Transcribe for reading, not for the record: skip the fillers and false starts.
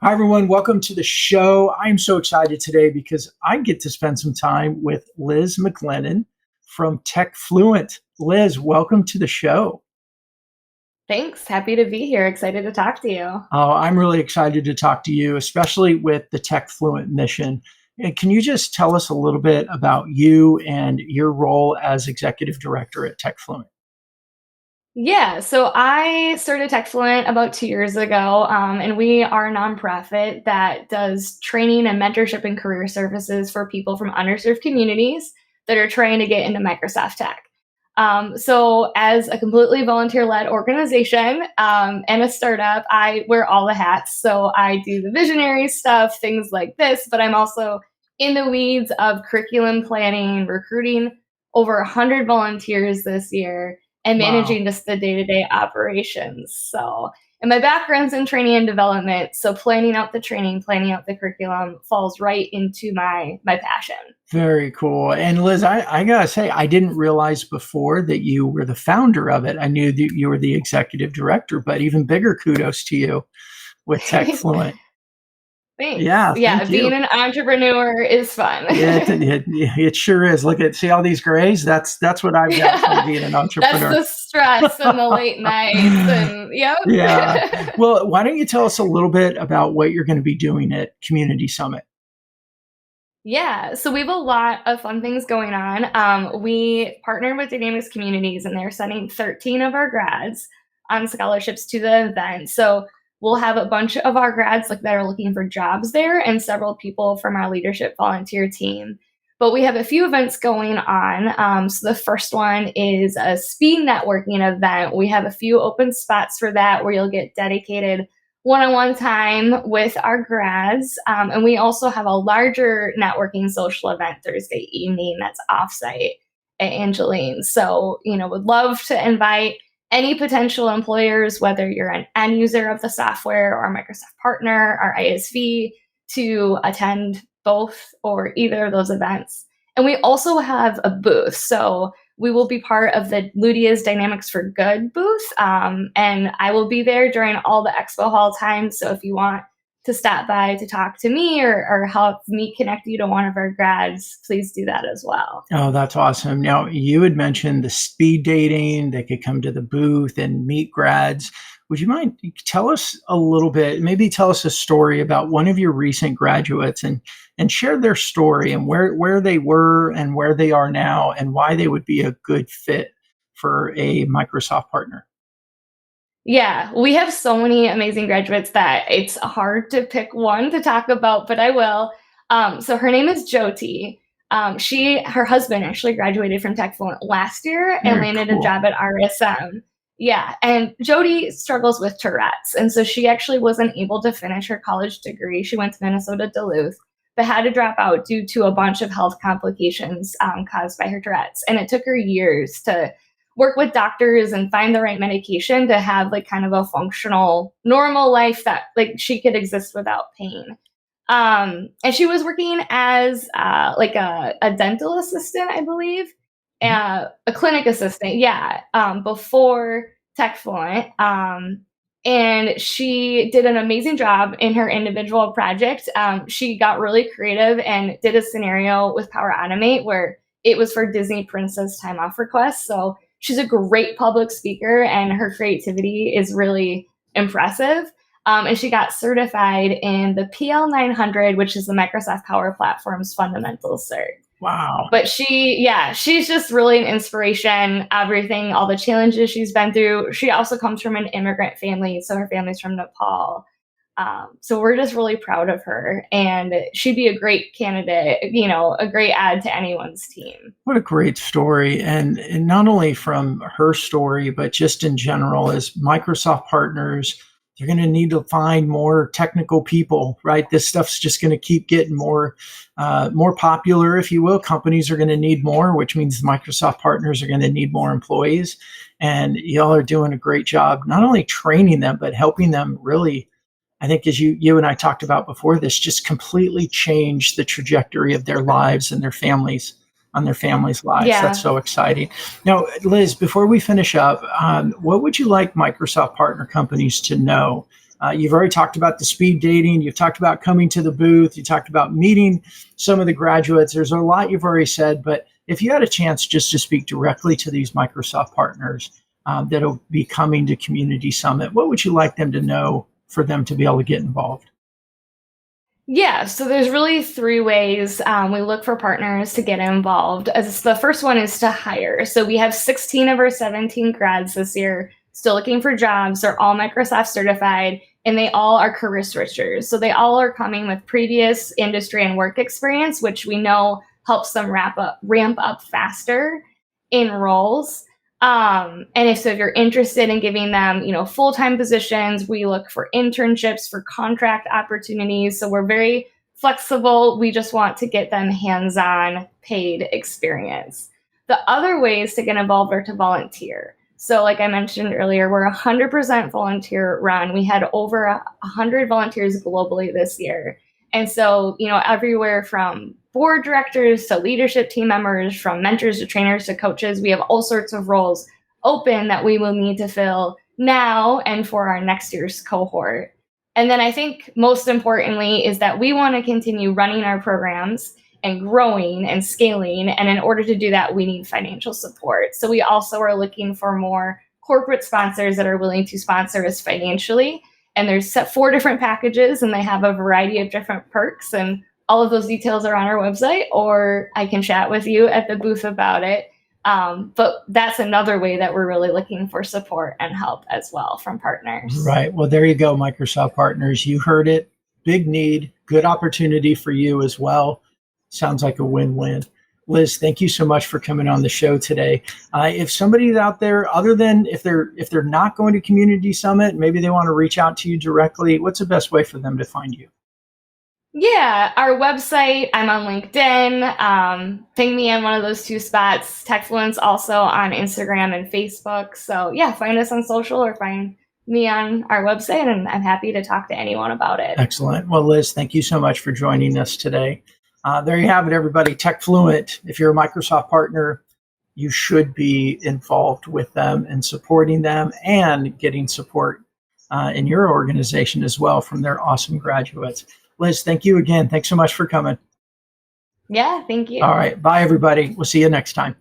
Hi, everyone. Welcome to the show. I'm so excited today because I get to spend some time with Liz McGlellen from Tech Fluent. Liz, welcome to the show. Thanks. Happy to be here. Excited to talk to you. I'm really excited to talk to you, especially with the Tech Fluent mission. And can you just tell us a little bit about you and your role as executive director at Tech Fluent? Yeah, so I started TechFluent about 2 years ago, and we are a nonprofit that does training and mentorship and career services for people from underserved communities that are trying to get into Microsoft Tech. So, as a completely volunteer-led organization and a startup, I wear all the hats. So, I do the visionary stuff, things like this, but I'm also in the weeds of curriculum planning, recruiting over 100 volunteers this year and Wow. managing just the day-to-day operations. So, and my background's in training and development, so planning out the training, planning out the curriculum falls right into my passion. Very cool. And Liz, I gotta say, I didn't realize before that you were the founder of it. I knew that you were the executive director, but even bigger kudos to you with Tech Fluent. Thanks. Yeah, Yeah, thank being you. an entrepreneur is fun. Yeah, it sure is. Look at see all these grays. That's what I've got from Yeah, being an that's entrepreneur. the stress and the late nights and yep. Yeah. Well, why don't you tell us a little bit about what you're going to be doing at Community Summit? Yeah, so we have a lot of fun things going on. We partnered with Dynamics Communities, and they're sending 13 of our grads on scholarships to the event. So we'll have a bunch of our grads like that are looking for jobs there, and several people from our leadership volunteer team. But we have a few events going on. So the first one is a speed networking event. We have a few open spots for that where you'll get dedicated one-on-one time with our grads. And we also have a larger networking social event Thursday evening that's offsite at Angeline's. So, would love to invite any potential employers, whether you're an end user of the software or a Microsoft partner or ISV, to attend both or either of those events. And we also have a booth. So we will be part of the Ludia's Dynamics for Good booth. And I will be there during all the expo hall times. So if you want to stop by to talk to me or help me connect you to one of our grads, please do that as well. Oh, that's awesome. Now, you had mentioned the speed dating. They could come to the booth and meet grads. Would you mind tell us a little bit, maybe tell us a story about one of your recent graduates and share their story and where they were and where they are now and why they would be a good fit for a Microsoft partner? Yeah, we have so many amazing graduates that it's hard to pick one to talk about, but I will. So her name is Jyoti. Her husband actually graduated from Tech Fluent last year and Very landed a cool. job at RSM. Yeah, and Jody struggles with Tourette's, and so she actually wasn't able to finish her college degree. She went to Minnesota Duluth, but had to drop out due to a bunch of health complications caused by her Tourette's, and it took her years to work with doctors and find the right medication to have like kind of a functional normal life that like she could exist without pain. And she was working as like a dental assistant, I believe, a clinic assistant, yeah, before TechFluent. And she did an amazing job in her individual project. She got really creative and did a scenario with Power Automate where it was for Disney Princess time off requests. So she's a great public speaker, and her creativity is really impressive. And she got certified in the PL 900, which is the Microsoft Power Platform's fundamentals cert. Wow. But she's just really an inspiration. Everything, all the challenges she's been through. She also comes from an immigrant family, so her family's from Nepal. So we're just really proud of her, and she'd be a great candidate, a great add to anyone's team. What a great story. And not only from her story, but just in general, as Microsoft partners, they're going to need to find more technical people, right? This stuff's just going to keep getting more popular, if you will. Companies are going to need more, which means the Microsoft partners are going to need more employees. And y'all are doing a great job, not only training them, but helping them really, I think, as you and I talked about before this, just completely change the trajectory of their lives and their families on their families' lives. That's Yeah. so exciting. Now, Liz, before we finish up, what would you like Microsoft partner companies to know You've already talked about the speed dating. You've talked about coming to the booth. You talked about meeting some of the graduates. There's a lot you've already said, but if you had a chance just to speak directly to these Microsoft partners that'll be coming to Community Summit, what would you like them to know for them to be able to get involved? Yeah, so there's really three ways we look for partners to get involved. As the first one is to hire. So we have 16 of our 17 grads this year still looking for jobs. They're all Microsoft certified, and they all are career switchers. So they all are coming with previous industry and work experience, which we know helps them ramp up faster in roles. And if you're interested in giving them, full-time positions, we look for internships, for contract opportunities. So we're very flexible. We just want to get them hands-on paid experience. The other ways to get involved are to volunteer. So like I mentioned earlier, we're 100% volunteer run. We had over 100 volunteers globally this year. And so, everywhere from board directors to leadership team members, from mentors to trainers to coaches, we have all sorts of roles open that we will need to fill now and for our next year's cohort. And then I think most importantly is that we want to continue running our programs and growing and scaling. And in order to do that, we need financial support. So we also are looking for more corporate sponsors that are willing to sponsor us financially. And there's 4 different packages, and they have a variety of different perks. And all of those details are on our website, or I can chat with you at the booth about it. But that's another way that we're really looking for support and help as well from partners. Right. Well, there you go, Microsoft partners. You heard it. Big need, good opportunity for you as well. Sounds like a win-win. Liz, thank you so much for coming on the show today. If somebody's out there, other than if they're not going to Community Summit, maybe they want to reach out to you directly, what's the best way for them to find you? Yeah, our website, I'm on LinkedIn. Ping me on one of those 2 spots. Techfluence also on Instagram and Facebook. So yeah, find us on social or find me on our website, and I'm happy to talk to anyone about it. Excellent. Well, Liz, thank you so much for joining us today. There you have it, everybody. TechFluent. If you're a Microsoft partner, you should be involved with them and supporting them and getting support in your organization as well from their awesome graduates. Liz, thank you again. Thanks so much for coming. Yeah, thank you. All right. Bye, everybody. We'll see you next time.